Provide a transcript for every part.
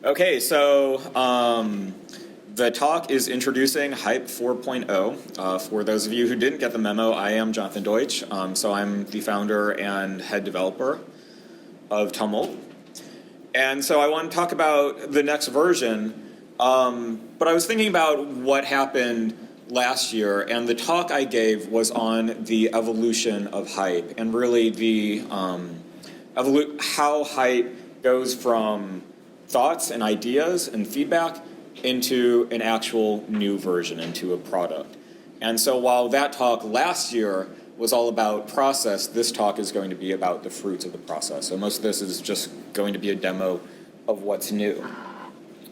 Okay, so the talk is introducing Hype 4.0. For those of you who didn't get the memo, I am Jonathan Deutsch. So I'm the founder and head developer of Tumult. And so I want to talk about the next version, but I was thinking about what happened last year, and the talk I gave was on the evolution of hype, and really the how hype goes from thoughts and ideas and feedback into an actual new version, into a product. And so while that talk last year was all about process, this talk is going to be about the fruits of the process. So most of this is just going to be a demo of what's new.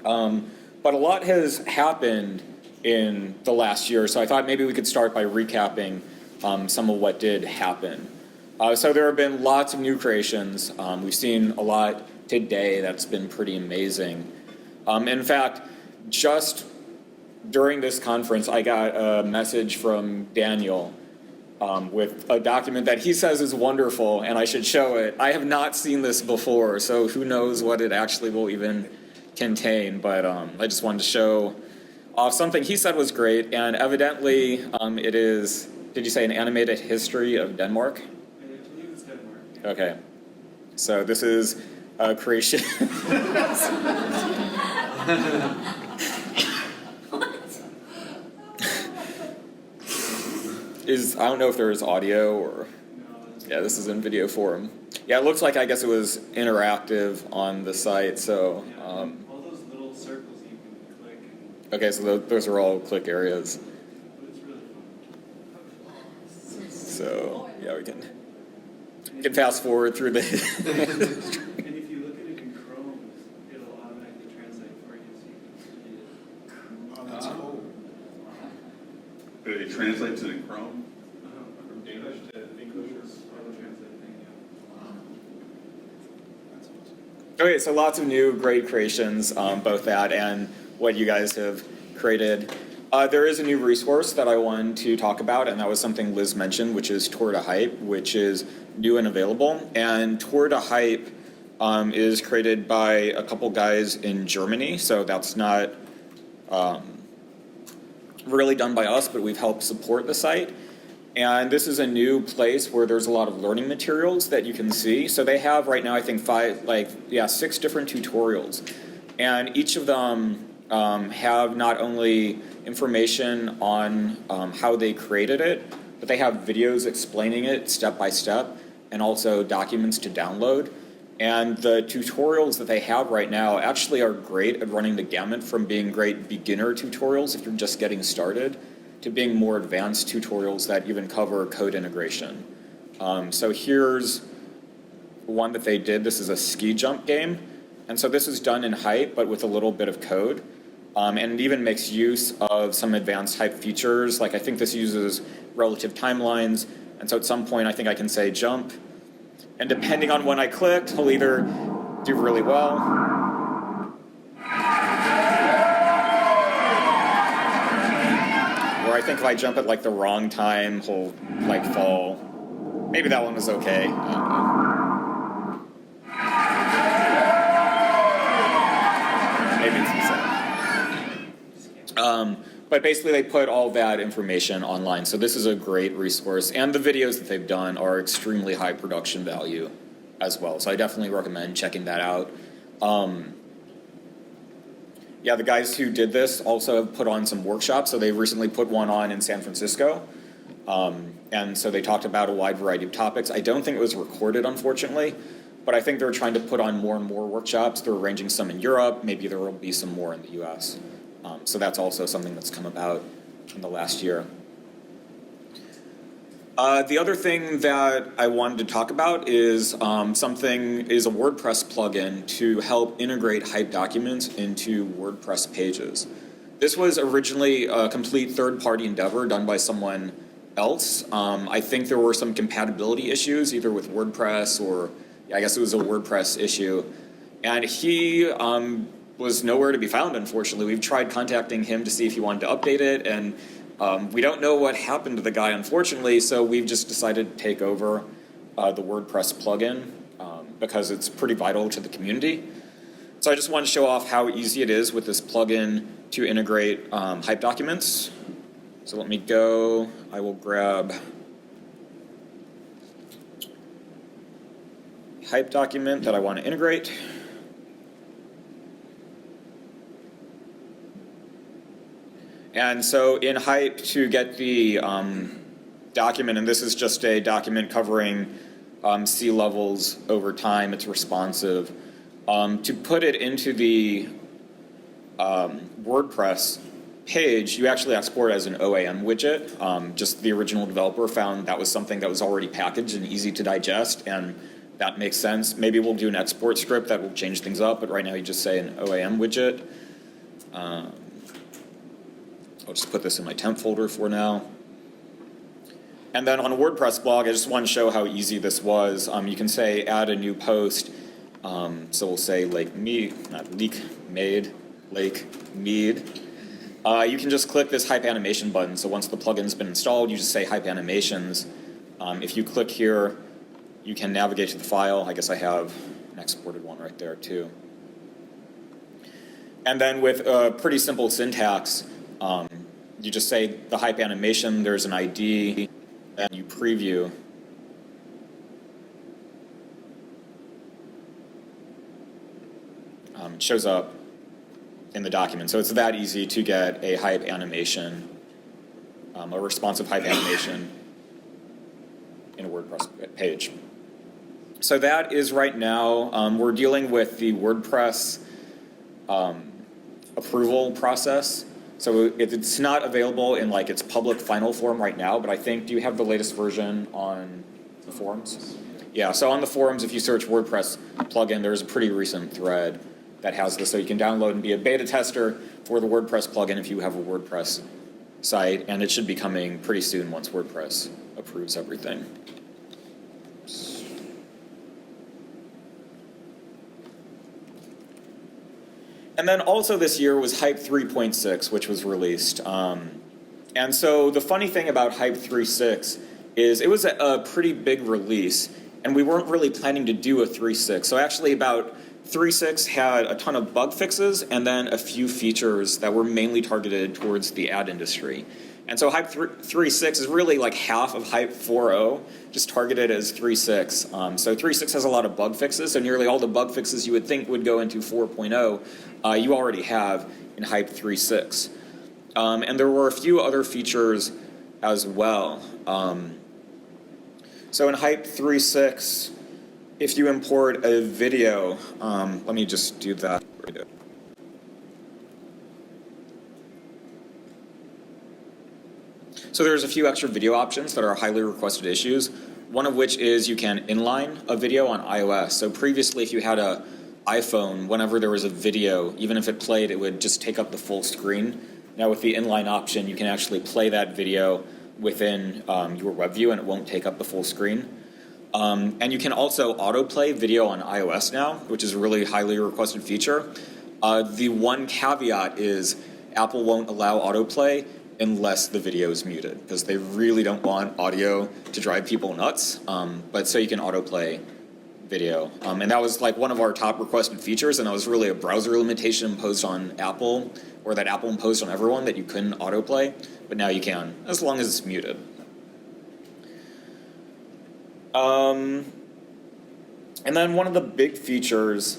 But a lot has happened in the last year, so I thought maybe we could start by recapping some of what did happen. So there have been lots of new creations. We've seen a lot today that's been pretty amazing. In fact, just during this conference, I got a message from Daniel with a document that he says is wonderful, and I should show it. I have not seen this before, so who knows what it actually will even contain, but I just wanted to show off something he said was great, and evidently it is, did you say an animated history of Denmark? I believe it's Denmark. Yeah. Okay, so this is a creation. I don't know if there is audio or, yeah, this is in video form. Yeah, it looks like, I guess it was interactive on the site, so. All those little circles you can click. Okay, so those are all click areas. But it's really fun. So, yeah, we can fast forward through the. And if you look at it in Chrome, it'll automatically translate for you, so you can read it. Oh, that's cool. It translates it in Chrome? From English to English or auto translate thing, yeah. That's awesome. Okay, so lots of new great creations, both that and what you guys have created. There is a new resource that I wanted to talk about, and that was something Liz mentioned, which is Tour to Hype, which is new and available. And Tour to Hype is created by a couple guys in Germany, so that's not really done by us, but we've helped support the site. And this is a new place where there's a lot of learning materials that you can see. So they have right now, I think 6 different tutorials. And each of them have not only information on how they created it, but they have videos explaining it step by step, and also documents to download. And the tutorials that they have right now actually are great at running the gamut from being great beginner tutorials if you're just getting started, to being more advanced tutorials that even cover code integration. So here's one that they did. This is a ski jump game. And so this is done in Hype, but with a little bit of code. And it even makes use of some advanced Hype features. Like I think this uses relative timelines. And so at some point I think I can say jump. And depending on when I clicked, he'll either do really well, or I think if I jump at like the wrong time, he'll like fall. Maybe that one was okay. Maybe it's insane. But basically they put all that information online. So this is a great resource. And the videos that they've done are extremely high production value as well. So I definitely recommend checking that out. Yeah, the guys who did this also have put on some workshops. So they recently put one on in San Francisco. And so they talked about a wide variety of topics. I don't think it was recorded, unfortunately. But I think they're trying to put on more and more workshops. They're arranging some in Europe. Maybe there will be some more in the US. So that's also something that's come about in the last year. The other thing that I wanted to talk about is a WordPress plugin to help integrate Hype documents into WordPress pages. This was originally a complete third-party endeavor done by someone else. I think there were some compatibility issues, either with WordPress or, I guess it was a WordPress issue. And he was nowhere to be found, unfortunately. We've tried contacting him to see if he wanted to update it, and we don't know what happened to the guy, unfortunately, so we've just decided to take over the WordPress plugin because it's pretty vital to the community. So I just want to show off how easy it is with this plugin to integrate hype documents. So let me go, I will grab hype document that I want to integrate. And so in hype, to get the document, and this is just a document covering sea levels over time, it's responsive. To put it into the WordPress page, you actually export as an OAM widget. Just the original developer found that was something that was already packaged and easy to digest, and that makes sense. Maybe we'll do an export script that will change things up, but right now you just say an OAM widget. I'll just put this in my temp folder for now. And then on a WordPress blog, I just want to show how easy this was. You can say add a new post. So we'll say Lake Mead, not Leak Made, Lake Mead. You can just click this hype animation button. So once the plugin's been installed, you just say hype animations. If you click here, you can navigate to the file. I guess I have an exported one right there too. And then with a pretty simple syntax, you just say the hype animation, there's an ID, and you preview. It shows up in the document. So it's that easy to get a hype animation, a responsive hype animation in a WordPress page. So that is right now, we're dealing with the WordPress approval process. So it's not available in like its public final form right now, but I think, do you have the latest version on the forums? Yeah, so on the forums, if you search WordPress plugin, there's a pretty recent thread that has this, so you can download and be a beta tester for the WordPress plugin if you have a WordPress site, and it should be coming pretty soon once WordPress approves everything. And then also this year was Hype 3.6, which was released. And so the funny thing about Hype 3.6 is it was a pretty big release, and we weren't really planning to do a 3.6. So actually about 3.6 had a ton of bug fixes and then a few features that were mainly targeted towards the ad industry. And so Hype 3.6 is really like half of Hype 4.0, just targeted as 3.6. So 3.6 has a lot of bug fixes, so nearly all the bug fixes you would think would go into 4.0, you already have in Hype 3.6. And there were a few other features as well. So in Hype 3.6, if you import a video, let me just do that. So there's a few extra video options that are highly requested issues, one of which is you can inline a video on iOS. So previously, if you had an iPhone, whenever there was a video, even if it played, it would just take up the full screen. Now with the inline option, you can actually play that video within your web view and it won't take up the full screen. And you can also autoplay video on iOS now, which is a really highly requested feature. The one caveat is Apple won't allow autoplay unless the video is muted, because they really don't want audio to drive people nuts. But so you can autoplay video. And that was like one of our top requested features, and that was really a browser limitation imposed on Apple, or that Apple imposed on everyone, that you couldn't autoplay. But now you can, as long as it's muted. And then one of the big features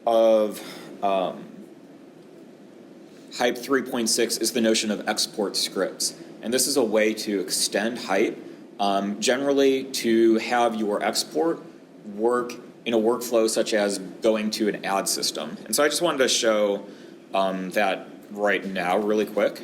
of Hype 3.6 is the notion of export scripts. And this is a way to extend Hype, generally to have your export work in a workflow such as going to an ad system. And so I just wanted to show that right now really quick.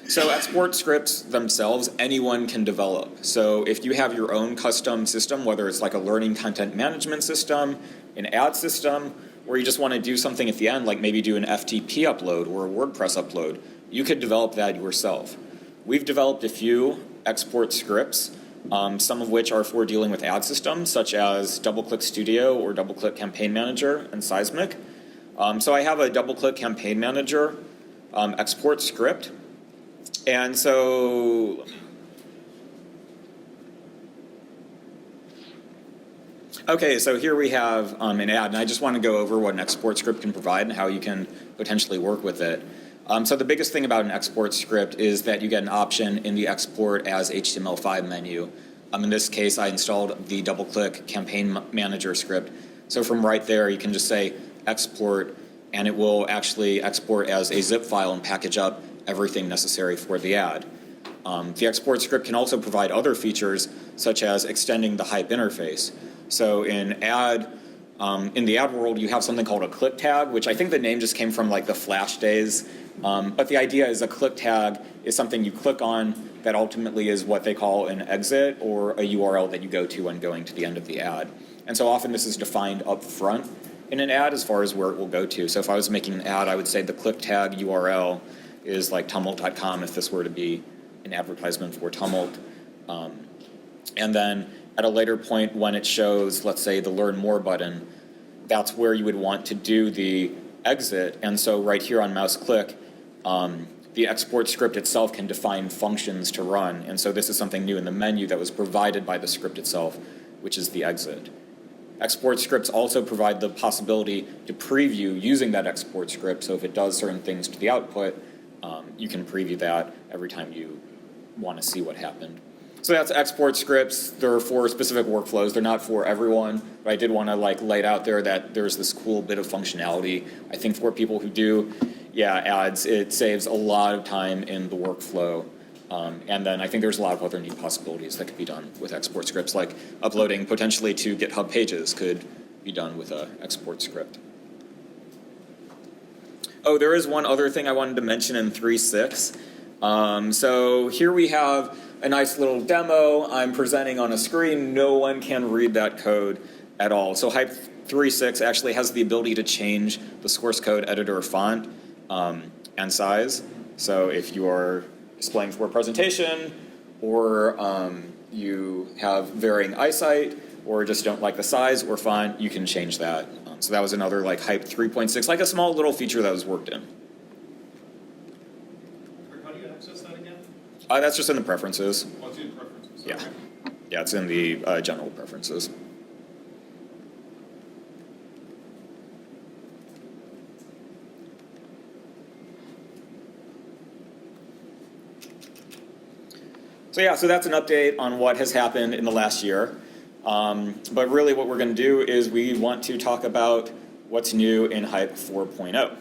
So export scripts themselves, anyone can develop. So if you have your own custom system, whether it's like a learning content management system, an ad system, or you just want to do something at the end, like maybe do an FTP upload or a WordPress upload, you could develop that yourself. We've developed a few export scripts, some of which are for dealing with ad systems, such as DoubleClick Studio or DoubleClick Campaign Manager and Seismic. So I have a DoubleClick Campaign Manager export script. And so Okay, so here we have an ad, and I just want to go over what an export script can provide and how you can potentially work with it. So the biggest thing about an export script is that you get an option in the export as HTML5 menu. In this case, I installed the double-click campaign manager script. So from right there, you can just say export, and it will actually export as a zip file and package up everything necessary for the ad. The export script can also provide other features, such as extending the hype interface. So in the ad world, you have something called a click tag, which I think the name just came from like the Flash days. But the idea is a click tag is something you click on that ultimately is what they call an exit or a URL that you go to when going to the end of the ad. And so often this is defined up front in an ad as far as where it will go to. So if I was making an ad, I would say the click tag URL is like tumult.com if this were to be an advertisement for Tumult. And then at a later point when it shows, let's say, the Learn More button, that's where you would want to do the exit. And so right here on mouse click, the export script itself can define functions to run. And so this is something new in the menu that was provided by the script itself, which is the exit. Export scripts also provide the possibility to preview using that export script. So if it does certain things to the output, you can preview that every time you want to see what happened. So that's export scripts. They're for specific workflows. They're not for everyone, but I did want to lay it out there that there's this cool bit of functionality. I think for people who do, ads, it saves a lot of time in the workflow. And then I think there's a lot of other neat possibilities that could be done with export scripts, like uploading potentially to GitHub pages could be done with an export script. Oh, there is one other thing I wanted to mention in 3.6. So here we have a nice little demo I'm presenting on a screen. No one can read that code at all. So Hype 3.6 actually has the ability to change the source code editor font and size. So if you are displaying for a presentation, or you have varying eyesight, or just don't like the size or font, you can change that. So that was another Hype 3.6, like a small little feature that was worked in. How do you access that again? That's just in the preferences. Oh, it's in preferences. Yeah. Okay. Yeah, it's in the general preferences. So that's an update on what has happened in the last year. But really what we're going to do is we want to talk about what's new in Hype 4.0.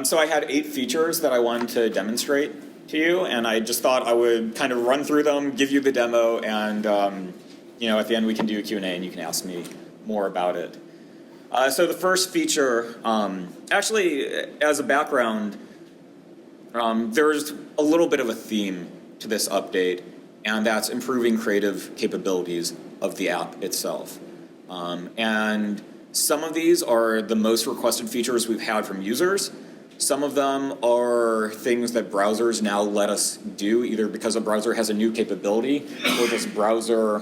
So I had 8 features that I wanted to demonstrate to you, and I just thought I would kind of run through them, give you the demo, and at the end we can do a Q&A and you can ask me more about it. So the first feature, actually as a background, there's a little bit of a theme to this update, and that's improving creative capabilities of the app itself. And some of these are the most requested features we've had from users. Some of them are things that browsers now let us do, either because a browser has a new capability or this browser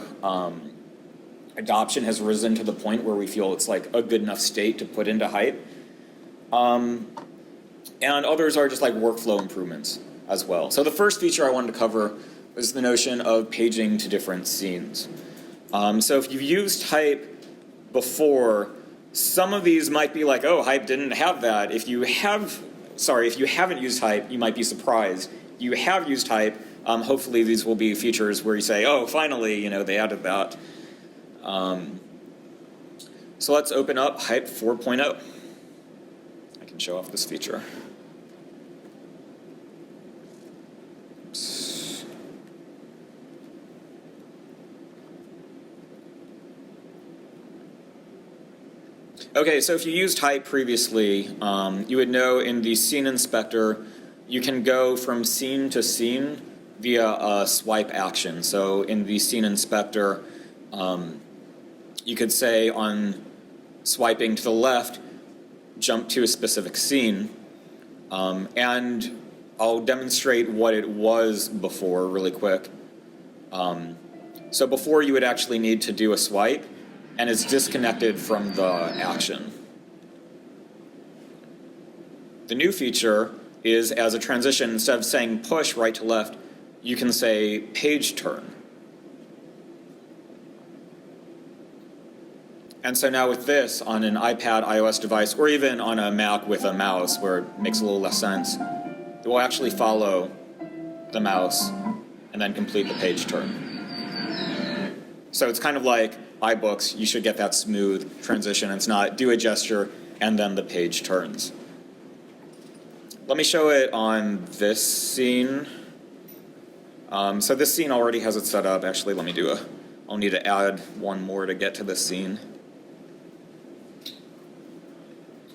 adoption has risen to the point where we feel it's like a good enough state to put into Hype. And others are just like workflow improvements as well. So the first feature I wanted to cover was the notion of paging to different scenes. So if you've used Hype before, some of these might be like, oh, Hype didn't have that. If you haven't used Hype, you might be surprised. If you have used Hype, hopefully these will be features where you say, oh, finally, they added that. So let's open up Hype 4.0. I can show off this feature. Oops. Okay, so if you used Hype previously, you would know in the scene inspector, you can go from scene to scene via a swipe action. So in the scene inspector, you could say on swiping to the left, jump to a specific scene, and I'll demonstrate what it was before really quick. So before you would actually need to do a swipe, and it's disconnected from the action. The new feature is as a transition, instead of saying push right to left, you can say page turn. And so now with this, on an iPad, iOS device, or even on a Mac with a mouse where it makes a little less sense, it will actually follow the mouse and then complete the page turn. So it's kind of like iBooks. You should get that smooth transition. It's not do a gesture and then the page turns. Let me show it on this scene. So this scene already has it set up. Actually, I'll need to add one more to get to this scene.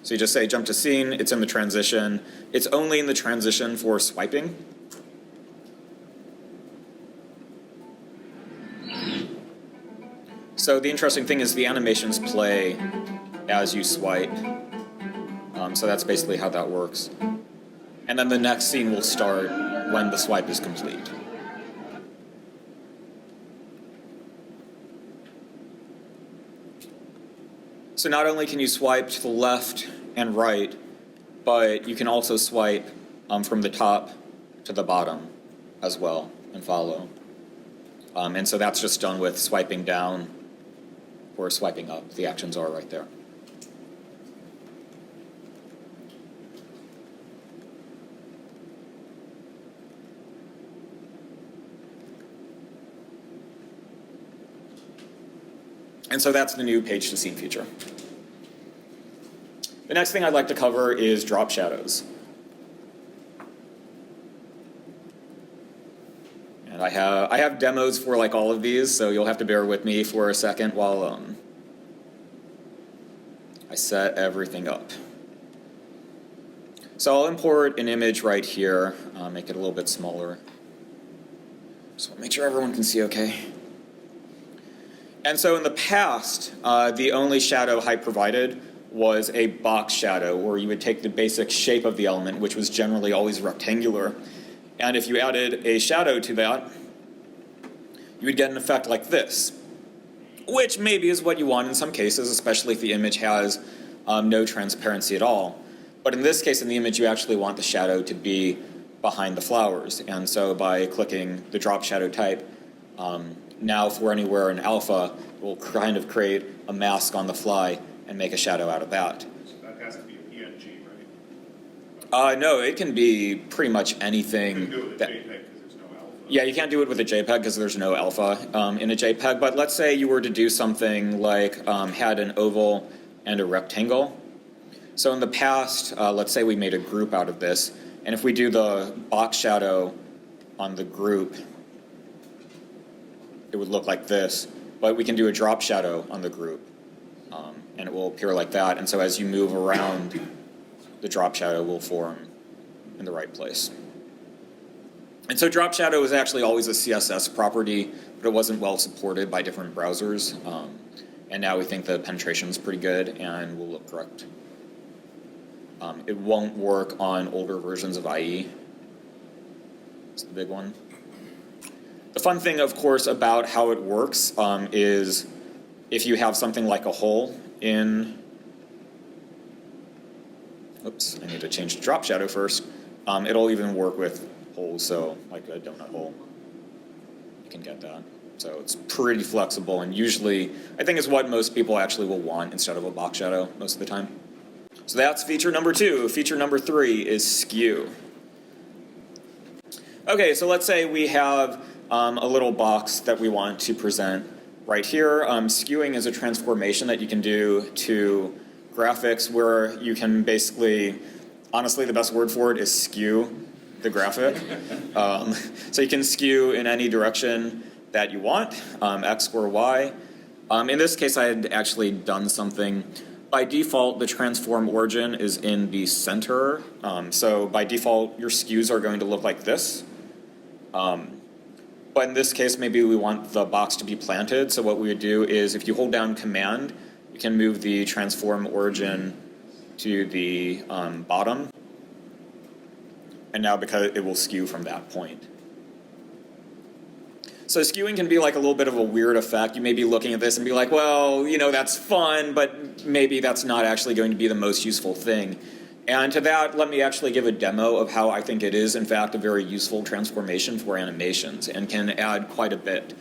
So you just say jump to scene, it's in the transition. It's only in the transition for swiping. So the interesting thing is the animations play as you swipe. So that's basically how that works. And then the next scene will start when the swipe is complete. So not only can you swipe to the left and right, but you can also swipe from the top to the bottom as well and follow. And so that's just done with swiping down or swiping up. The actions are right there. And so that's the new page to scene feature. The next thing I'd like to cover is drop shadows. And I have demos for like all of these, so you'll have to bear with me for a second while I set everything up. So I'll import an image right here, make it a little bit smaller. Just want to make sure everyone can see okay. And so in the past, the only shadow height provided was a box shadow, where you would take the basic shape of the element, which was generally always rectangular, and if you added a shadow to that, you would get an effect like this, which maybe is what you want in some cases, especially if the image has no transparency at all. But in this case, in the image, you actually want the shadow to be behind the flowers. And so by clicking the drop shadow type, now if we're anywhere in alpha, we'll kind of create a mask on the fly and make a shadow out of that. So that has to be a PNG, right? No, it can be pretty much anything. You can do it with a JPEG because there's no alpha. Yeah, you can't do it with a JPEG because there's no alpha in a JPEG. But let's say you were to do something like had an oval and a rectangle. So in the past, let's say we made a group out of this. And if we do the box shadow on the group, it would look like this. But we can do a drop shadow on the group. And it will appear like that. And so as you move around, the drop shadow will form in the right place. And so drop shadow is actually always a CSS property, but it wasn't well supported by different browsers. And now we think the penetration is pretty good and will look correct. It won't work on older versions of IE. It's the big one. The fun thing, of course, about how it works is if you have something like a hole in, oops, I need to change the drop shadow first. It'll even work with holes, so like a donut hole. You can get that. So it's pretty flexible, and usually I think is what most people actually will want instead of a box shadow most of the time. So that's feature number 2. Feature number 3 is skew. Okay, so let's say we have a little box that we want to present right here. Skewing is a transformation that you can do to graphics where you can basically, honestly, the best word for it is skew the graphic. So you can skew in any direction that you want, X or Y. In this case, I had actually done something. By default, the transform origin is in the center. So by default, your skews are going to look like this. But in this case, maybe we want the box to be planted. So what we would do is if you hold down Command, you can move the transform origin to the bottom. And now because it will skew from that point. So skewing can be like a little bit of a weird effect. You may be looking at this and be like, well, you know, that's fun, but maybe that's not actually going to be the most useful thing. And to that, let me actually give a demo of how I think it is, in fact, a very useful transformation for animations and can add quite a bit.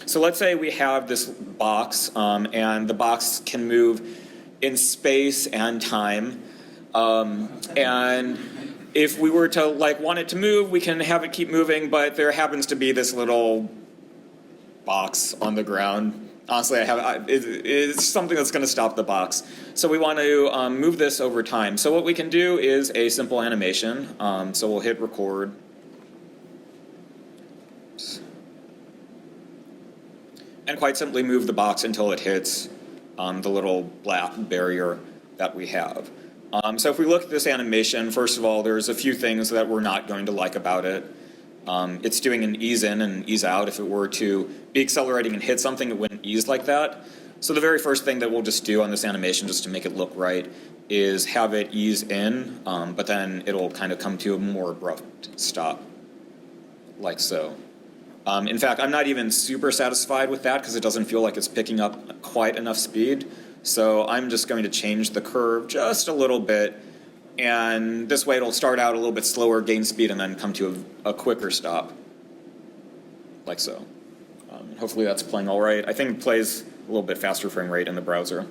So let's say we have this box, and the box can move in space and time. And if we were to want it to move, we can have it keep moving, but there happens to be this little box on the ground. Honestly, it's something that's going to stop the box. So we want to move this over time. So what we can do is a simple animation. So we'll hit record. And quite simply move the box until it hits the little black barrier that we have. So if we look at this animation, first of all, there's a few things that we're not going to like about it. It's doing an ease in and ease out. If it were to be accelerating and hit something, it wouldn't ease like that. So the very first thing that we'll just do on this animation, just to make it look right, is have it ease in, but then it'll kind of come to a more abrupt stop, like so. In fact, I'm not even super satisfied with that because it doesn't feel like it's picking up quite enough speed. So I'm just going to change the curve just a little bit, and this way it'll start out a little bit slower, gain speed, and then come to a quicker stop, like so. Hopefully that's playing all right. I think it plays a little bit faster frame rate in the browser.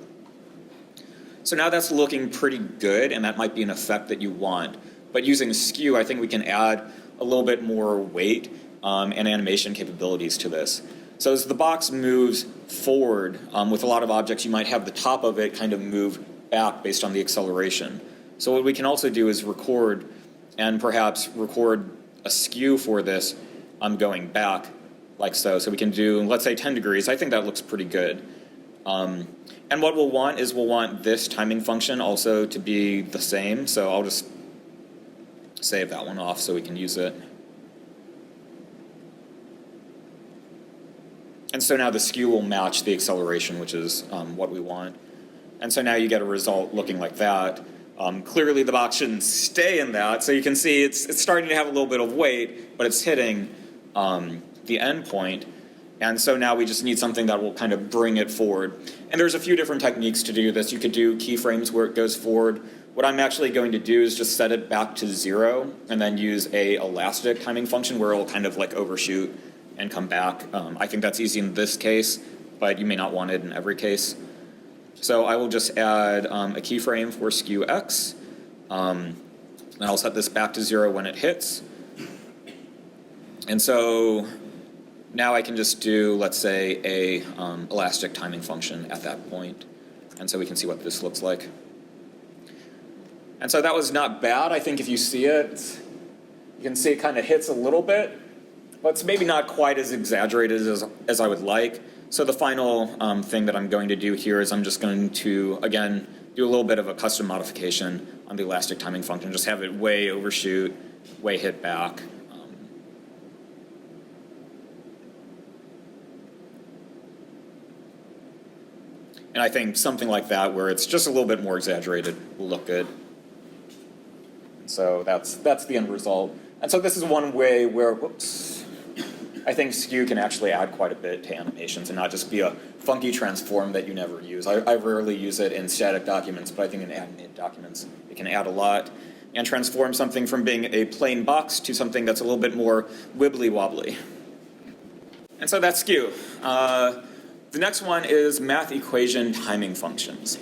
So now that's looking pretty good, and that might be an effect that you want. But using skew, I think we can add a little bit more weight and animation capabilities to this. So as the box moves forward, with a lot of objects, you might have the top of it kind of move back based on the acceleration. So what we can also do is record, and perhaps record a skew for this going back, like so. So we can do, let's say, 10 degrees. I think that looks pretty good. And what we'll want is we'll want this timing function also to be the same. So I'll just save that one off so we can use it. And so now the skew will match the acceleration, which is what we want. And so now you get a result looking like that. Clearly the box shouldn't stay in that, so you can see it's starting to have a little bit of weight, but it's hitting the end point. And so now we just need something that will kind of bring it forward. And there's a few different techniques to do this. You could do keyframes where it goes forward. What I'm actually going to do is just set it back to 0 and then use a elastic timing function where it'll kind of like overshoot and come back. I think that's easy in this case, but you may not want it in every case. So I will just add a keyframe for skew X, and I'll set this back to 0 when it hits. And so now I can just do, let's say, a elastic timing function at that point. And so we can see what this looks like. And so that was not bad. I think if you see it, you can see it kind of hits a little bit, but it's maybe not quite as exaggerated as I would like. So the final thing that I'm going to do here is I'm just going to, again, do a little bit of a custom modification on the elastic timing function. Just have it way overshoot, way hit back. And I think something like that, where it's just a little bit more exaggerated, will look good. So that's the end result. And so this is one way where, whoops, I think skew can actually add quite a bit to animations and not just be a funky transform that you never use. I rarely use it in static documents, but I think in animated documents it can add a lot and transform something from being a plain box to something that's a little bit more wibbly wobbly. And so that's skew. The next one is math equation timing functions.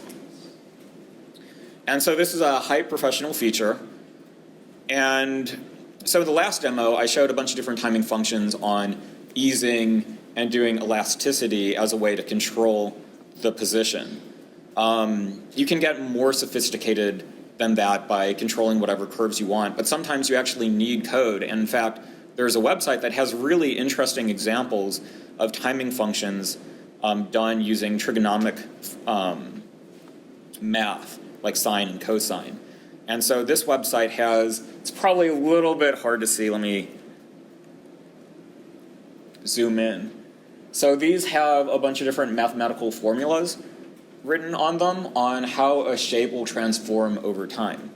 And so this is a hype professional feature. And so the last demo, I showed a bunch of different timing functions on easing and doing elasticity as a way to control the position. You can get more sophisticated than that by controlling whatever curves you want, but sometimes you actually need code. And in fact, there's a website that has really interesting examples of timing functions done using trigonomic math, like sine and cosine. And so this website has, it's probably a little bit hard to see. Let me zoom in. So these have a bunch of different mathematical formulas written on them on how a shape will transform over time.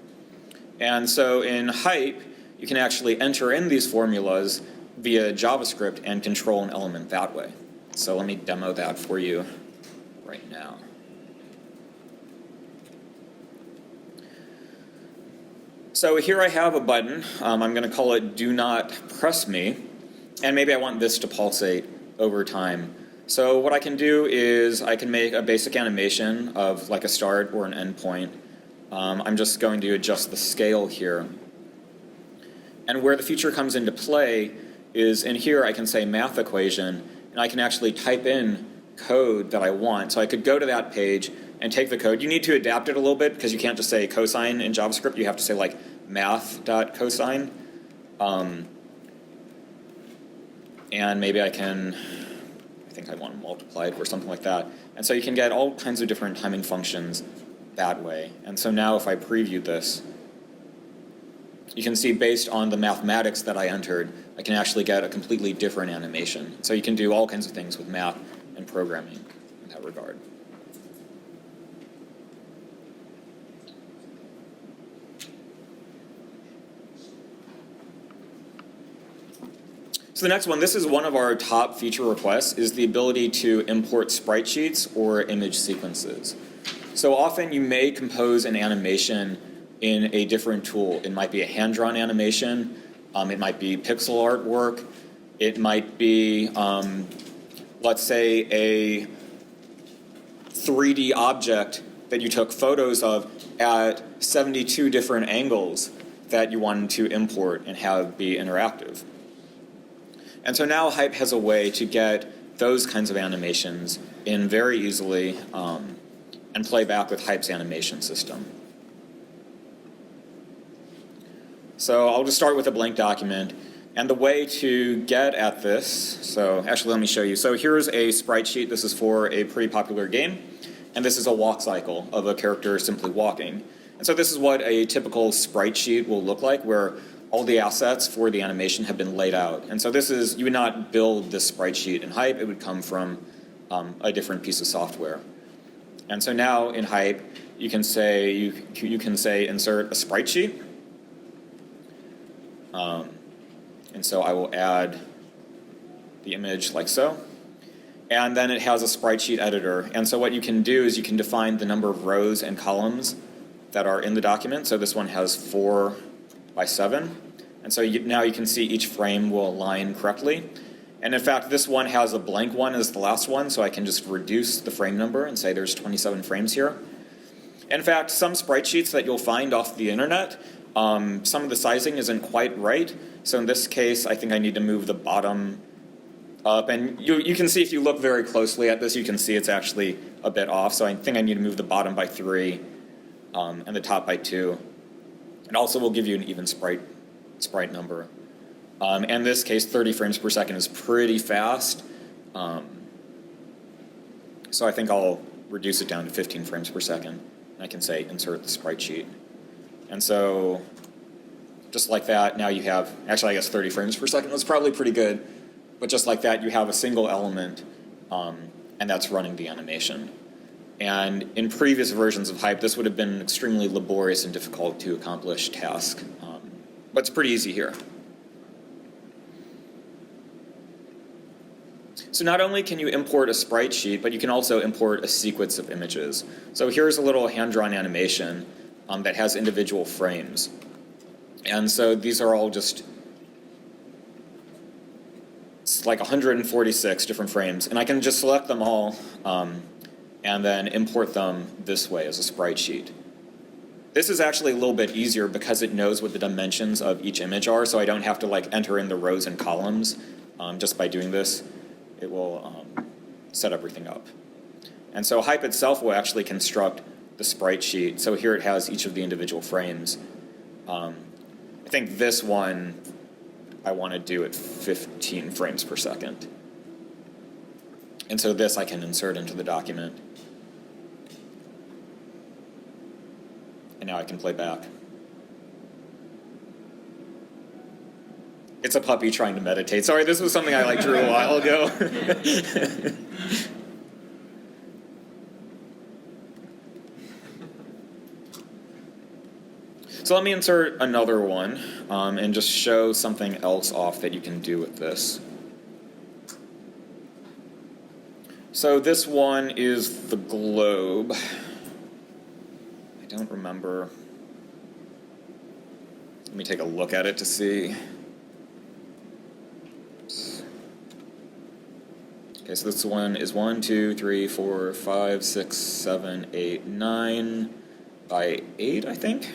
And so in Hype, you can actually enter in these formulas via JavaScript and control an element that way. So let me demo that for you right now. So here I have a button. I'm going to call it Do Not Press Me. And maybe I want this to pulsate over time. So what I can do is I can make a basic animation of like a start or an end point. I'm just going to adjust the scale here. And where the feature comes into play is in here I can say math equation, and I can actually type in code that I want. So I could go to that page and take the code. You need to adapt it a little bit because you can't just say cosine in JavaScript. You have to say like math.cosine. And maybe I think I want to multiply it or something like that. And so you can get all kinds of different timing functions that way. And so now if I preview this, you can see based on the mathematics that I entered, I can actually get a completely different animation. So you can do all kinds of things with math and programming in that regard. So the next one, this is one of our top feature requests, is the ability to import sprite sheets or image sequences. So often you may compose an animation in a different tool. It might be a hand-drawn animation, it might be pixel artwork, it might be, let's say, a 3D object that you took photos of at 72 different angles that you wanted to import and have be interactive. And so now Hype has a way to get those kinds of animations in very easily and play back with Hype's animation system. So I'll just start with a blank document. And the way to get at this, so actually let me show you. So here's a sprite sheet. This is for a pretty popular game. And this is a walk cycle of a character simply walking. And so this is what a typical sprite sheet will look like, where all the assets for the animation have been laid out. And so this is, you would not build this sprite sheet in Hype. It would come from a different piece of software. And so now in Hype, you can say, you can say insert a sprite sheet. And so I will add the image like so. And then it has a sprite sheet editor. And so what you can do is you can define the number of rows and columns that are in the document. So this one has 4 by 7. And so now you can see each frame will align correctly. And in fact, this one has a blank one as the last one, so I can just reduce the frame number and say there's 27 frames here. In fact, some sprite sheets that you'll find off the internet, some of the sizing isn't quite right. So in this case, I think I need to move the bottom up. And you can see if you look very closely at this, you can see it's actually a bit off. So I think I need to move the bottom by 3 and the top by 2. It also will give you an even sprite number. And in this case, 30 frames per second is pretty fast. So I think I'll reduce it down to 15 frames per second. And I can say insert the sprite sheet. And so just like that, now you have, actually I guess 30 frames per second was probably pretty good. But just like that, you have a single element, and that's running the animation. And in previous versions of Hype, this would have been an extremely laborious and difficult to accomplish task. But it's pretty easy here. So not only can you import a sprite sheet, but you can also import a sequence of images. So here's a little hand-drawn animation that has individual frames. And so these are all just, it's like 146 different frames. And I can just select them all and then import them this way as a sprite sheet. This is actually a little bit easier because it knows what the dimensions of each image are, so I don't have to like enter in the rows and columns. Just by doing this, it will set everything up. And so Hype itself will actually construct the sprite sheet. So here it has each of the individual frames. I think this one I want to do at 15 frames per second. And so this I can insert into the document. And now I can play back. It's a puppy trying to meditate. Sorry, this was something I like drew a while ago. So let me insert another one and just show something else off that you can do with this. So this one is the globe. I don't remember. Let me take a look at it to see. Okay, so this one is 1, 2, 3, 4, 5, 6, 7, 8, 9 by 8, I think.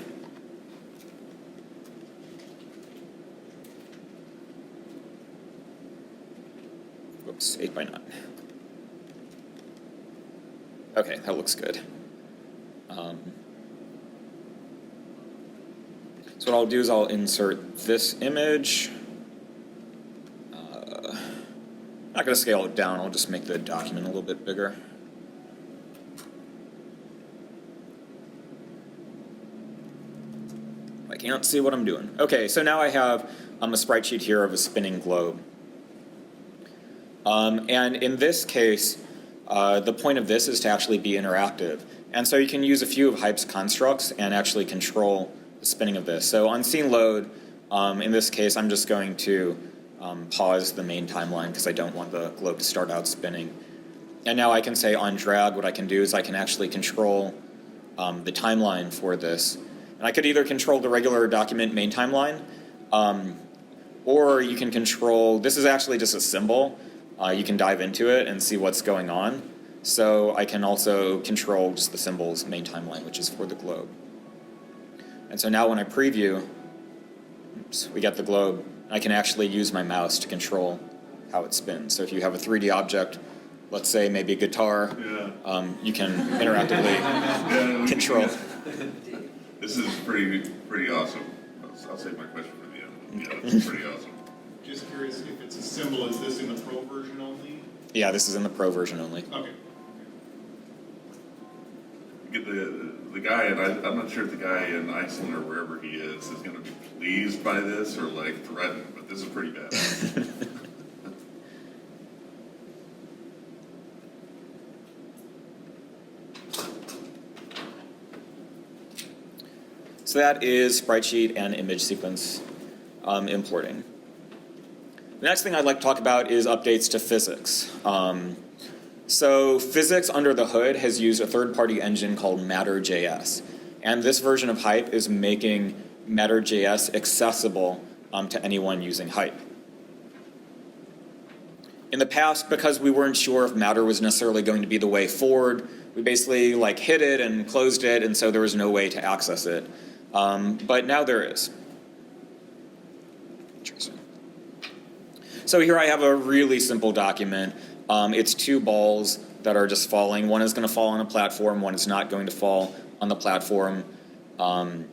Whoops, 8 by 9. Okay, that looks good. So what I'll do is I'll insert this image. I'm not going to scale it down, I'll just make the document a little bit bigger. I can't see what I'm doing. Okay, so now I have a sprite sheet here of a spinning globe. And in this case, the point of this is to actually be interactive. And so you can use a few of Hype's constructs and actually control the spinning of this. So on scene load, in this case, I'm just going to pause the main timeline because I don't want the globe to start out spinning. And now I can say on drag, what I can do is I can actually control the timeline for this. And I could either control the regular document main timeline, or you can control, this is actually just a symbol. You can dive into it and see what's going on. So I can also control just the symbol's main timeline, which is for the globe. And so now when I preview, oops, we get the globe. I can actually use my mouse to control how it spins. So if you have a 3D object, let's say maybe a guitar, you can interactively control. This is pretty awesome. I'll save my question for the end. Yeah, this is pretty awesome. Just curious if it's a symbol, is this in the pro version only? Yeah, this is in the pro version only. Okay. Get the guy, and I'm not sure if the guy in Iceland or wherever he is going to be pleased by this or like threatened, but this is pretty bad. So that is sprite sheet and image sequence importing. The next thing I'd like to talk about is updates to physics. So physics under the hood has used a third-party engine called Matter.js. And this version of Hype is making Matter.js accessible to anyone using Hype. In the past, because we weren't sure if Matter was necessarily going to be the way forward, we basically hid it and closed it, and so there was no way to access it. But now there is. Interesting. So here I have a really simple document. It's two balls that are just falling. One is going to fall on a platform, one is not going to fall on the platform. I'm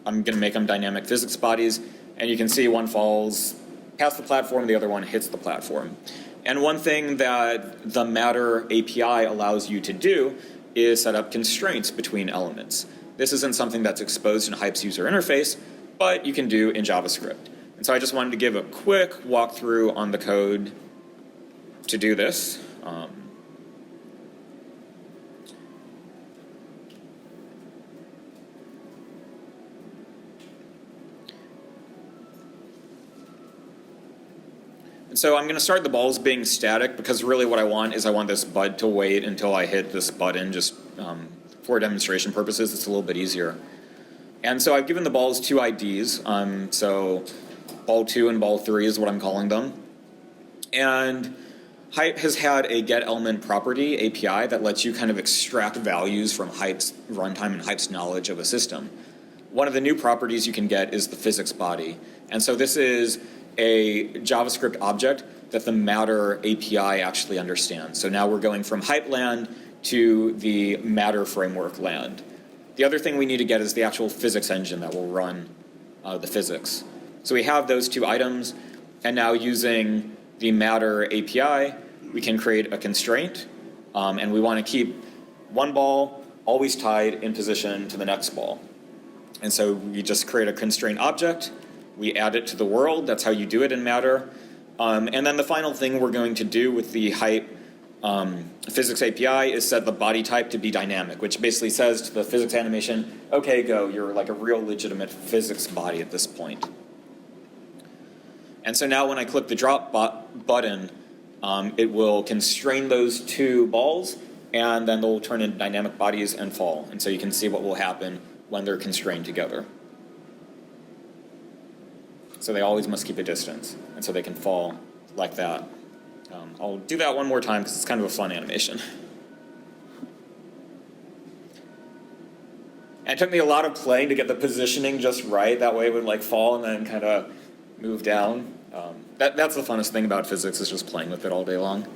going to make them dynamic physics bodies, and you can see one falls past the platform, the other one hits the platform. And one thing that the Matter API allows you to do is set up constraints between elements. This isn't something that's exposed in Hype's user interface, but you can do in JavaScript. And so I just wanted to give a quick walkthrough on the code to do this. And so I'm going to start the balls being static because really what I want is I want this bud to wait until I hit this button just for demonstration purposes. It's a little bit easier. And so I've given the balls two IDs. So ball 2 and ball 3 is what I'm calling them. And Hype has had a getElement property API that lets you kind of extract values from Hype's runtime and Hype's knowledge of a system. One of the new properties you can get is the physics body. And so this is a JavaScript object that the Matter API actually understands. So now we're going from Hype land to the Matter framework land. The other thing we need to get is the actual physics engine that will run the physics. So we have those two items, and now using the Matter API, we can create a constraint, and we want to keep one ball always tied in position to the next ball. And so we just create a constraint object, we add it to the world, that's how you do it in Matter. And then the final thing we're going to do with the Hype physics API is set the body type to be dynamic, which basically says to the physics animation, okay, go, you're like a real legitimate physics body at this point. And so now when I click the drop button, it will constrain those two balls, and then they'll turn into dynamic bodies and fall. And so you can see what will happen when they're constrained together. So they always must keep a distance, and so they can fall like that. I'll do that one more time because it's kind of a fun animation. And it took me a lot of playing to get the positioning just right. That way it would like fall and then kind of move down. That's the funnest thing about physics, is just playing with it all day long.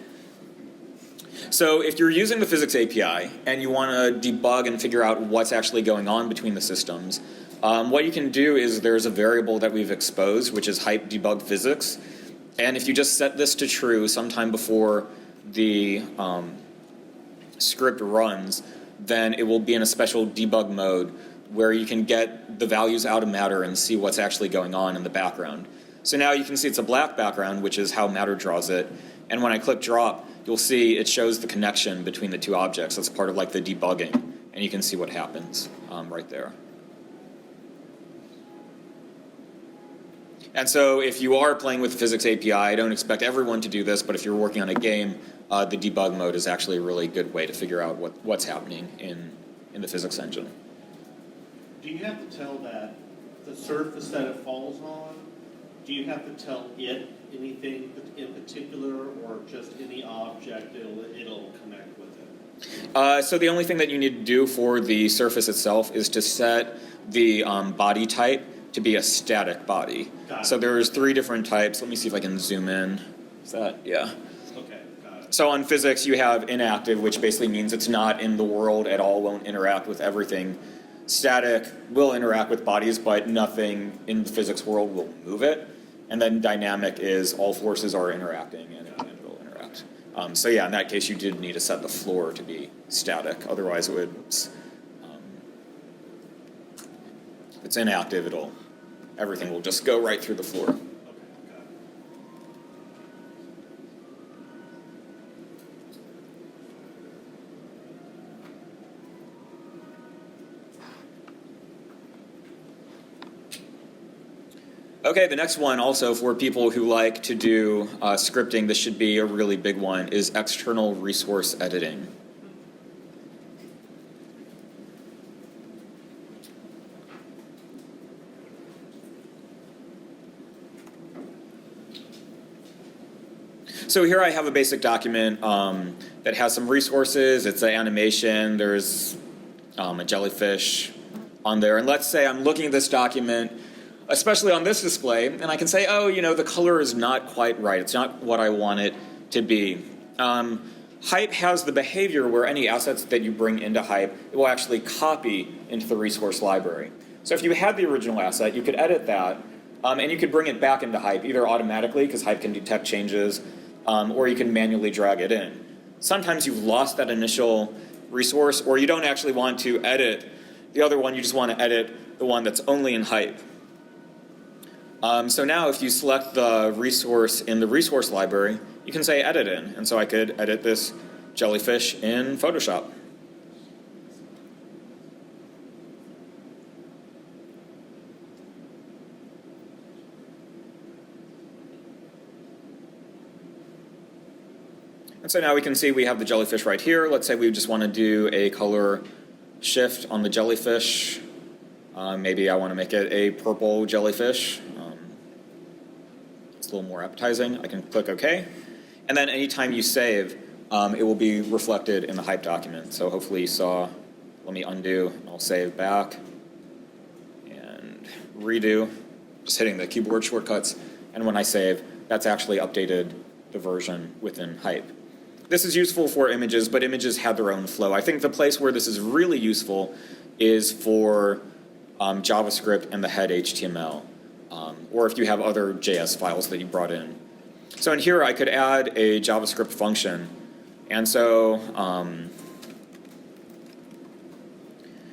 So if you're using the physics API and you want to debug and figure out what's actually going on between the systems, what you can do is there's a variable that we've exposed, which is hype debug physics. And if you just set this to true sometime before the script runs, then it will be in a special debug mode where you can get the values out of matter and see what's actually going on in the background. So now you can see it's a black background, which is how matter draws it. And when I click drop, you'll see it shows the connection between the two objects. That's part of like the debugging. And you can see what happens right there. And so if you are playing with the physics API, I don't expect everyone to do this, but if you're working on a game, the debug mode is actually a really good way to figure out what's happening in the physics engine. Do you have to tell that the surface that it falls on, do you have to tell it anything in particular, or just any object it'll connect with it? So the only thing that you need to do for the surface itself is to set the body type to be a static body. So there's 3 different types. Let me see if I can zoom in. Is that, yeah. Okay, got it. So on physics, you have inactive, which basically means it's not in the world at all, won't interact with everything. Static will interact with bodies, but nothing in the physics world will move it. And then dynamic is all forces are interacting and it will interact. So yeah, in that case, you did need to set the floor to be static. Otherwise, it would, if it's inactive, everything will just go right through the floor. Okay, got it. Okay, the next one also for people who like to do scripting, this should be a really big one, is external resource editing. So here I have a basic document that has some resources. It's an animation. There's a jellyfish on there. And let's say I'm looking at this document, especially on this display, and I can say, oh, the color is not quite right. It's not what I want it to be. Hype has the behavior where any assets that you bring into Hype, it will actually copy into the resource library. So if you had the original asset, you could edit that, and you could bring it back into Hype, either automatically, because Hype can detect changes, or you can manually drag it in. Sometimes you've lost that initial resource, or you don't actually want to edit the other one, you just want to edit the one that's only in Hype. So now if you select the resource in the resource library, you can say edit in. And so I could edit this jellyfish in Photoshop. And so now we can see we have the jellyfish right here. Let's say we just want to do a color shift on the jellyfish. Maybe I want to make it a purple jellyfish. It's a little more appetizing. I can click OK. And then anytime you save, it will be reflected in the Hype document. So hopefully you saw, let me undo, and I'll save back and redo, just hitting the keyboard shortcuts. And when I save, that's actually updated the version within Hype. This is useful for images, but images have their own flow. I think the place where this is really useful is for JavaScript and the head HTML, or if you have other JS files that you brought in. So in here, I could add a JavaScript function. And so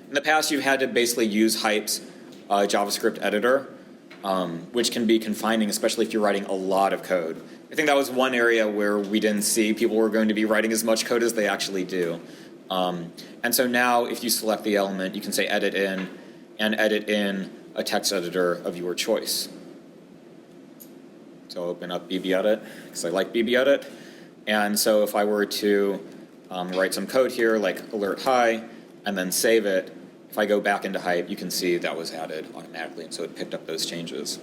in the past, you've had to basically use Hype's JavaScript editor, which can be confining, especially if you're writing a lot of code. I think that was one area where we didn't see people were going to be writing as much code as they actually do. And so now, if you select the element, you can say edit in, and edit in a text editor of your choice. So I'll open up BBEdit, because I like BBEdit. And so if I were to write some code here, like alert hi, and then save it, if I go back into Hype, you can see that was added automatically, and so it picked up those changes.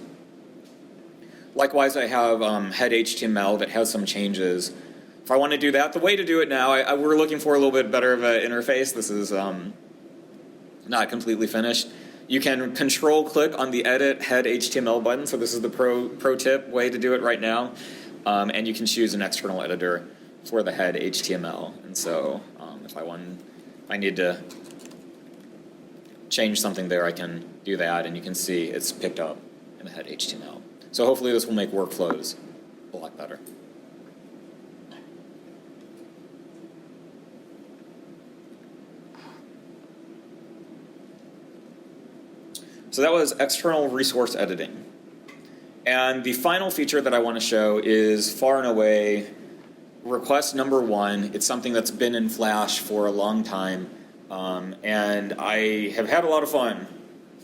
Likewise, I have head HTML that has some changes. If I want to do that, the way to do it now, we're looking for a little bit better of an interface. This is not completely finished. You can control click on the edit head HTML button. So this is the pro tip way to do it right now. And you can choose an external editor for the head HTML. And so if I need to change something there, I can do that, and you can see it's picked up in the head HTML. So hopefully this will make workflows a lot better. So that was external resource editing. And the final feature that I want to show is far and away request number one. It's something that's been in Flash for a long time, and I have had a lot of fun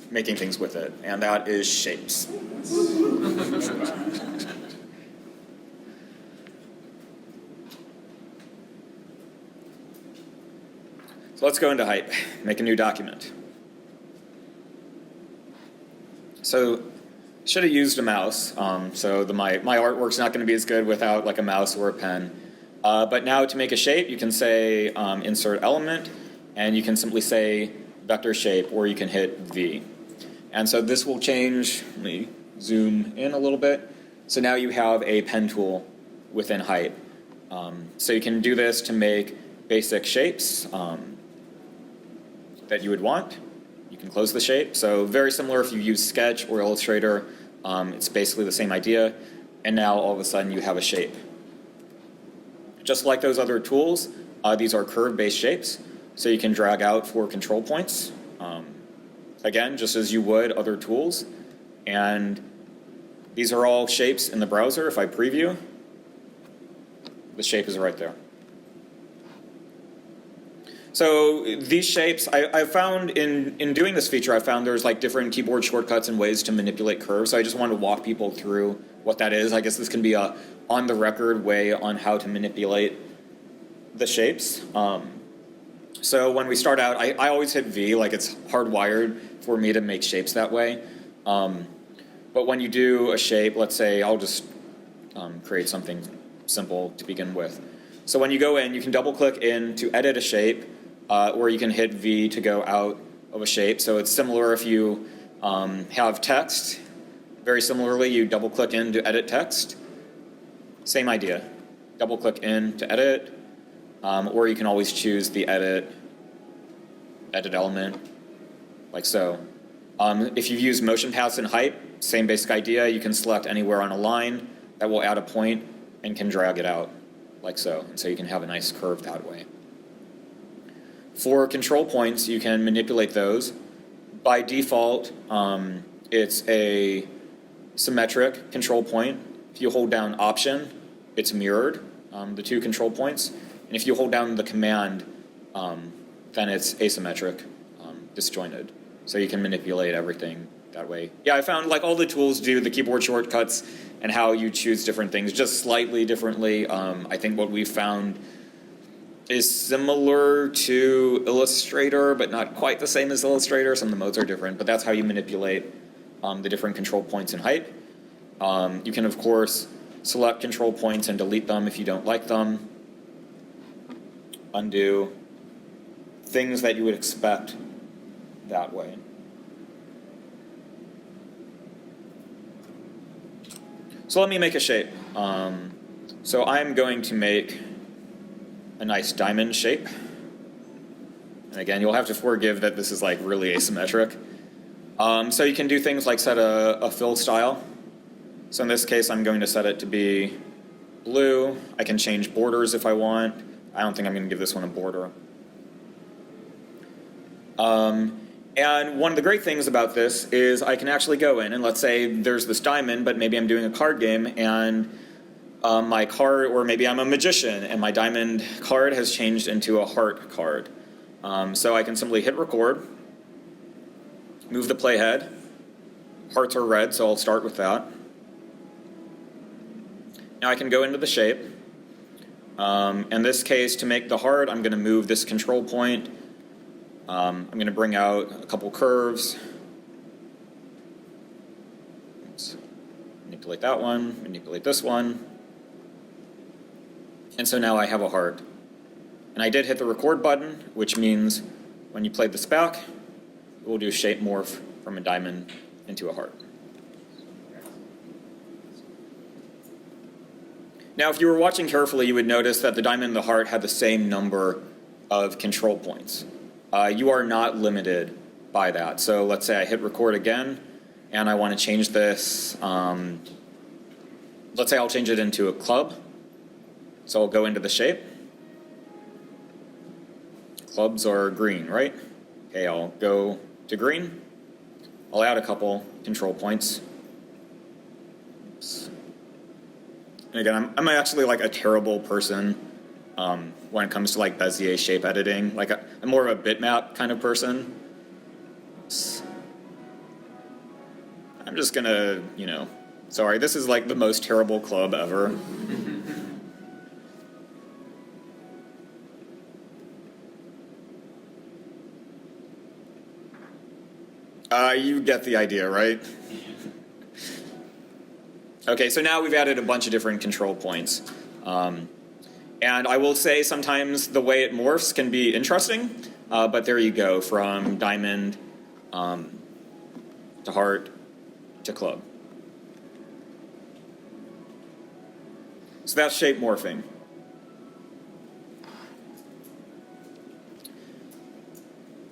making things with it, and that is shapes. So let's go into Hype, make a new document. So should have used a mouse, so my artwork's not going to be as good without like a mouse or a pen. But now to make a shape, you can say insert element, and you can simply say vector shape, or you can hit V. And so this will change, let me zoom in a little bit. So now you have a pen tool within Hype. So you can do this to make basic shapes that you would want. You can close the shape. So very similar if you use Sketch or Illustrator. It's basically the same idea. And now all of a sudden you have a shape. Just like those other tools, these are curve-based shapes. So you can drag out for control points. Again, just as you would other tools. And these are all shapes in the browser. If I preview, the shape is right there. So these shapes, I found in doing this feature, I found there's like different keyboard shortcuts and ways to manipulate curves. So I just wanted to walk people through what that is. I guess this can be a on-the-record way on how to manipulate the shapes. So when we start out, I always hit V, like it's hardwired for me to make shapes that way. But when you do a shape, let's say I'll just create something simple to begin with. So when you go in, you can double-click in to edit a shape, or you can hit V to go out of a shape. So it's similar if you have text. Very similarly, you double-click in to edit text. Same idea. Double-click in to edit, or you can always choose the edit element, like so. If you've used motion paths in Hype, same basic idea. You can select anywhere on a line that will add a point and can drag it out, like so. And so you can have a nice curve that way. For control points, you can manipulate those. By default, it's a symmetric control point. If you hold down Option, it's mirrored, the two control points. And if you hold down the command, then it's asymmetric, disjointed. So you can manipulate everything that way. Yeah, I found like all the tools do the keyboard shortcuts and how you choose different things just slightly differently. I think what we found is similar to Illustrator, but not quite the same as Illustrator. Some of the modes are different, but that's how you manipulate the different control points in Hype. You can, of course, select control points and delete them if you don't like them. Undo. Things that you would expect that way. So let me make a shape. So I'm going to make a nice diamond shape. And again, you'll have to forgive that this is like really asymmetric. So you can do things like set a fill style. So in this case, I'm going to set it to be blue. I can change borders if I want. I don't think I'm going to give this one a border. And one of the great things about this is I can actually go in and let's say there's this diamond, but maybe I'm doing a card game and my card, or maybe I'm a magician and my diamond card has changed into a heart card. So I can simply hit record, move the playhead. Hearts are red, so I'll start with that. Now I can go into the shape. In this case, to make the heart, I'm going to move this control point. I'm going to bring out a couple curves. Oops. Manipulate manipulate that one, manipulate this one. And so now I have a heart. And I did hit the record button, which means when you play this back, it will do a shape morph from a diamond into a heart. Now, if you were watching carefully, you would notice that the diamond and the heart had the same number of control points. You are not limited by that. So let's say I hit record again, and I want to change this. Let's say I'll change it into a club. So I'll go into the shape. Clubs are green, right? Okay, I'll go to green. I'll add a couple control points. Oops. And again, I'm actually like a terrible person when it comes to like Bezier shape editing. Like I'm more of a bitmap kind of person. Oops. I'm just gonna, sorry, this is like the most terrible club ever. You get the idea, right? Okay, so now we've added a bunch of different control points. And I will say sometimes the way it morphs can be interesting, but there you go, from diamond to heart to club. So that's shape morphing.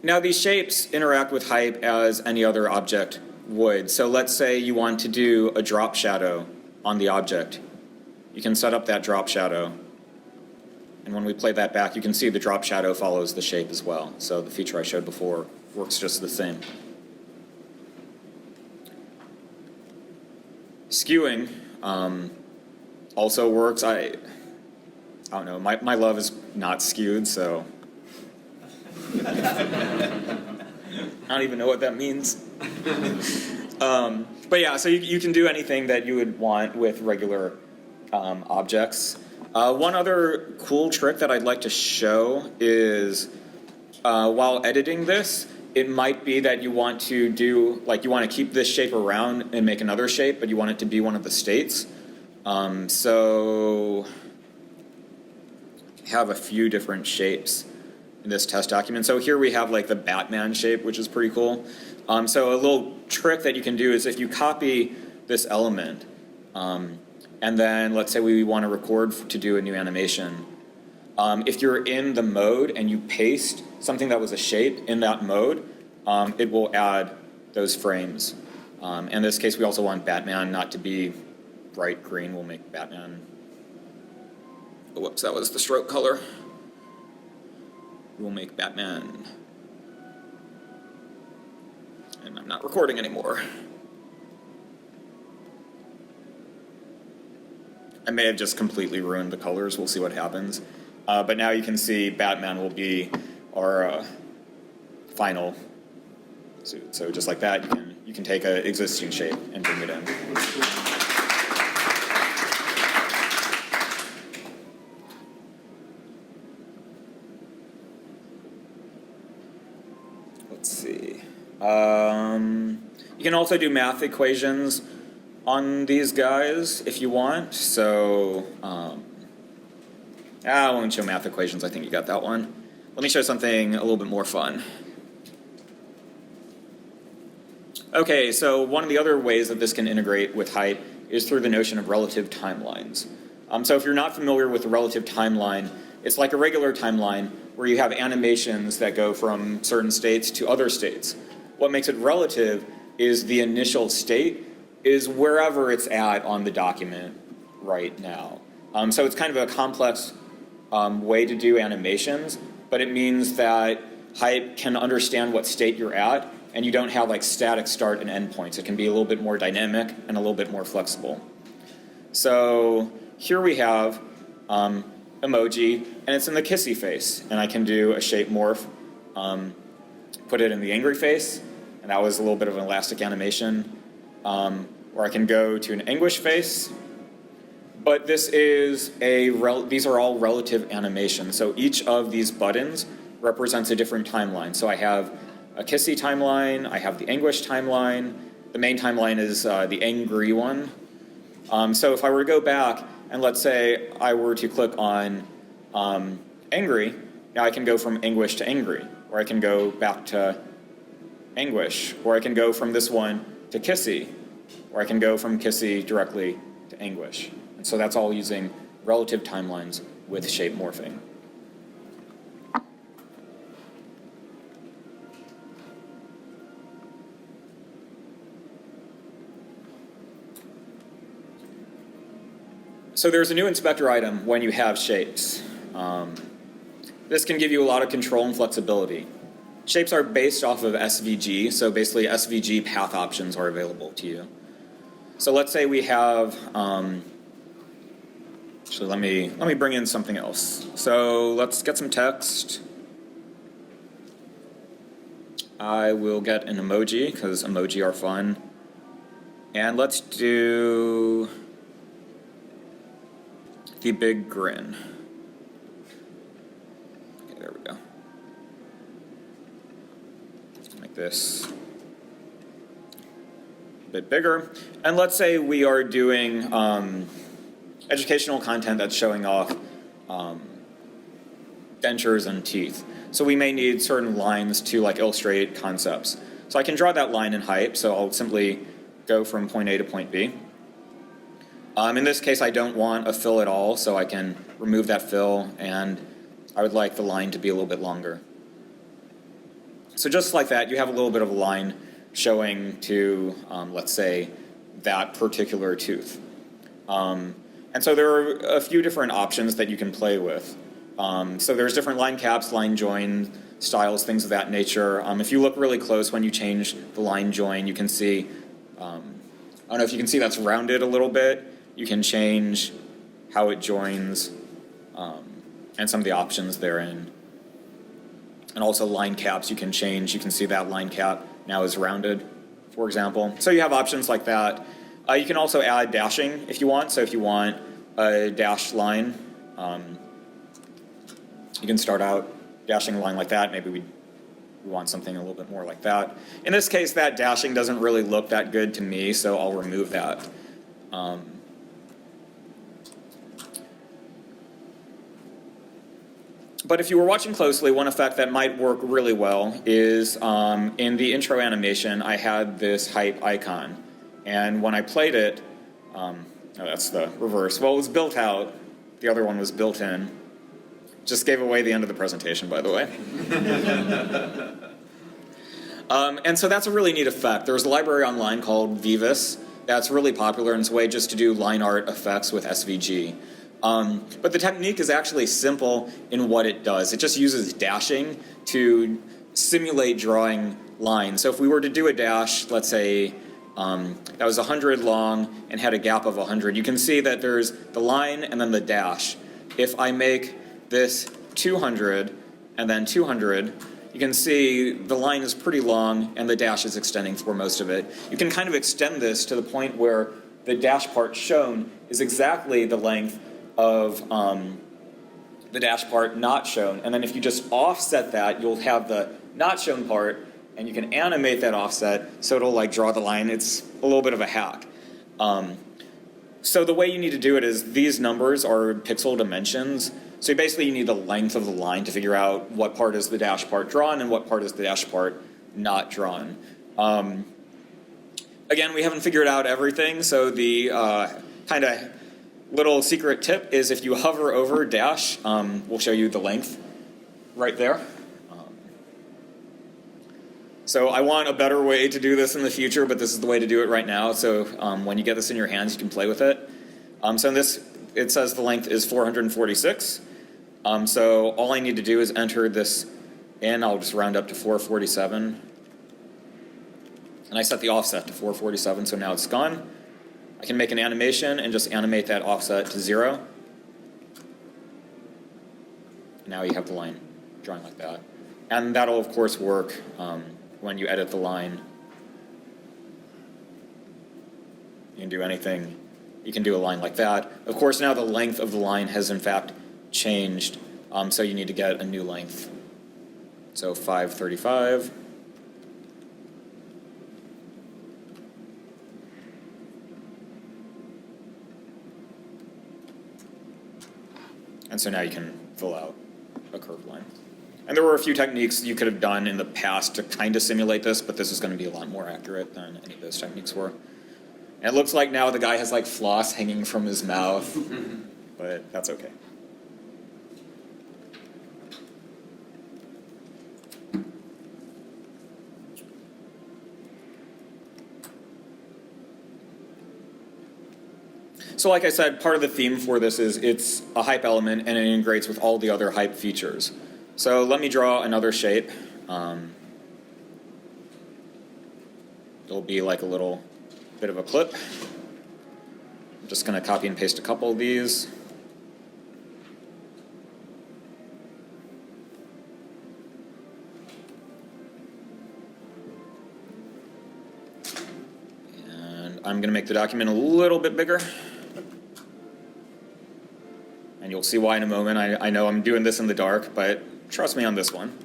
Now these shapes interact with hype as any other object would. So let's say you want to do a drop shadow on the object. You can set up that drop shadow. And when we play that back, you can see the drop shadow follows the shape as well. So the feature I showed before works just the same. Skewing also works. I don't know, my love is not skewed, so I don't even know what that means. But yeah, so you can do anything that you would want with regular objects. One other cool trick that I'd like to show is while editing this, it might be that you want to do, like you want to keep this shape around and make another shape, but you want it to be one of the states. So have a few different shapes in this test document. So here we have like the Batman shape, which is pretty cool. So a little trick that you can do is if you copy this element, and then let's say we want to record to do a new animation. If you're in the mode and you paste something that was a shape in that mode, it will add those frames. In this case, we also want Batman not to be bright green. We'll make Batman, oh, whoops, that was the stroke color. We'll make Batman, and I'm not recording anymore. I may have just completely ruined the colors. We'll see what happens. But now you can see Batman will be our final suit. So just like that, you can take an existing shape and bring it in. Let's see. You can also do math equations on these guys if you want. So I won't show math equations. I think you got that one. Let me show something a little bit more fun. Okay, so one of the other ways that this can integrate with hype is through the notion of relative timelines. So if you're not familiar with the relative timeline, it's like a regular timeline where you have animations that go from certain states to other states. What makes it relative is the initial state is wherever it's at on the document right now. So it's kind of a complex way to do animations, but it means that hype can understand what state you're at, and you don't have like static start and end points. It can be a little bit more dynamic and a little bit more flexible. So here we have emoji, and it's in the kissy face, and I can do a shape morph, put it in the angry face, and that was a little bit of an elastic animation. Or I can go to an anguish face, but this is these are all relative animations. So each of these buttons represents a different timeline. So I have a kissy timeline, I have the anguish timeline, the main timeline is the angry one, So if I were to go back and let's say I were to click on angry, now I can go from anguish to angry, or I can go back to anguish, or I can go from this one to kissy, or I can go from kissy directly to anguish. And so that's all using relative timelines with shape morphing. So there's a new inspector item when you have shapes. This can give you a lot of control and flexibility. Shapes are based off of SVG, so basically SVG path options are available to you. So let's say we have, actually let me bring in something else. So let's get some text. I will get an emoji, because emoji are fun. And let's do the big grin. Okay, there we go. Let's make this a bit bigger. And let's say we are doing educational content that's showing off dentures and teeth. So we may need certain lines to like illustrate concepts. So I can draw that line in height, so I'll simply go from point A to point B. In this case, I don't want a fill at all, so I can remove that fill, and I would like the line to be a little bit longer. So just like that, you have a little bit of a line showing to, let's say, that particular tooth. And so there are a few different options that you can play with. So there's different line caps, line join styles, things of that nature. If you look really close when you change the line join, you can see, I don't know if you can see that's rounded a little bit. You can change how it joins and some of the options therein. And also line caps you can change. You can see that line cap now is rounded, for example. So you have options like that. You can also add dashing if you want. So if you want a dashed line, you can start out dashing a line like that. Maybe we want something a little bit more like that. In this case, that dashing doesn't really look that good to me, so I'll remove that. But if you were watching closely, one effect that might work really well is in the intro animation, I had this hype icon. And when I played it, oh, that's the reverse. Well, it was built out. The other one was built in. Just gave away the end of the presentation, by the way. And so that's a really neat effect. There's a library online called Vivus that's really popular, and it's a way just to do line art effects with SVG. But the technique is actually simple in what it does. It just uses dashing to simulate drawing lines. So if we were to do a dash, let's say that was 100 long and had a gap of 100, you can see that there's the line and then the dash. If I make this 200 and then 200, you can see the line is pretty long and the dash is extending for most of it. You can kind of extend this to the point where the dash part shown is exactly the length of the dash part not shown. And then if you just offset that, you'll have the not shown part, and you can animate that offset so it'll like draw the line. It's a little bit of a hack. So the way you need to do it is these numbers are pixel dimensions. So basically you need the length of the line to figure out what part is the dash part drawn and what part is the dash part not drawn. Again, we haven't figured out everything, so the kind of little secret tip is if you hover over dash, we'll show you the length right there. So I want a better way to do this in the future, but this is the way to do it right now. So when you get this in your hands, you can play with it. So in this, it says the length is 446. So all I need to do is enter this in. I'll just round up to 447. And I set the offset to 447, so now it's gone. I can make an animation and just animate that offset to 0. Now you have the line drawing like that. And that'll, of course, work when you edit the line. You can do anything. You can do a line like that. Of course, now the length of the line has, in fact, changed, so you need to get a new length. So 535. And so now you can fill out a curved line. And there were a few techniques you could have done in the past to kind of simulate this, but this is going to be a lot more accurate than any of those techniques were. And it looks like now the guy has like floss hanging from his mouth, but that's okay. So like I said, part of the theme for this is it's a hype element and it integrates with all the other hype features. So let me draw another shape. It'll be like a little bit of a clip. I'm just going to copy and paste a couple of these. And I'm going to make the document a little bit bigger. And you'll see why in a moment. I know I'm doing this in the dark, but trust me on this one.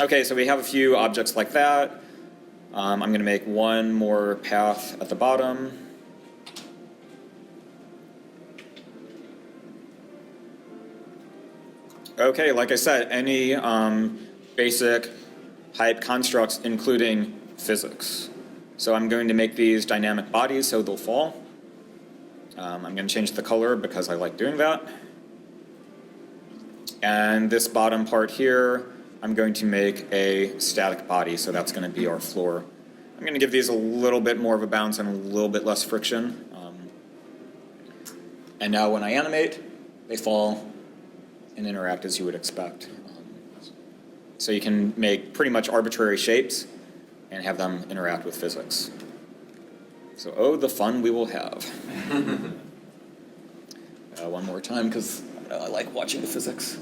Okay, so we have a few objects like that. I'm going to make one more path at the bottom. Okay, like I said, any basic hype constructs, including physics. So I'm going to make these dynamic bodies so they'll fall. I'm going to change the color because I like doing that. And this bottom part here, I'm going to make a static body, so that's going to be our floor. I'm going to give these a little bit more of a bounce and a little bit less friction. And now when I animate, they fall and interact as you would expect. So you can make pretty much arbitrary shapes and have them interact with physics. So, oh, the fun we will have. One more time, because I like watching the physics.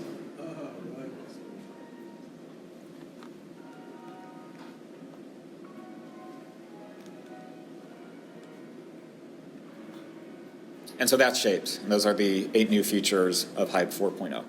And so that's shapes. And those are the 8 new features of Hype 4.0.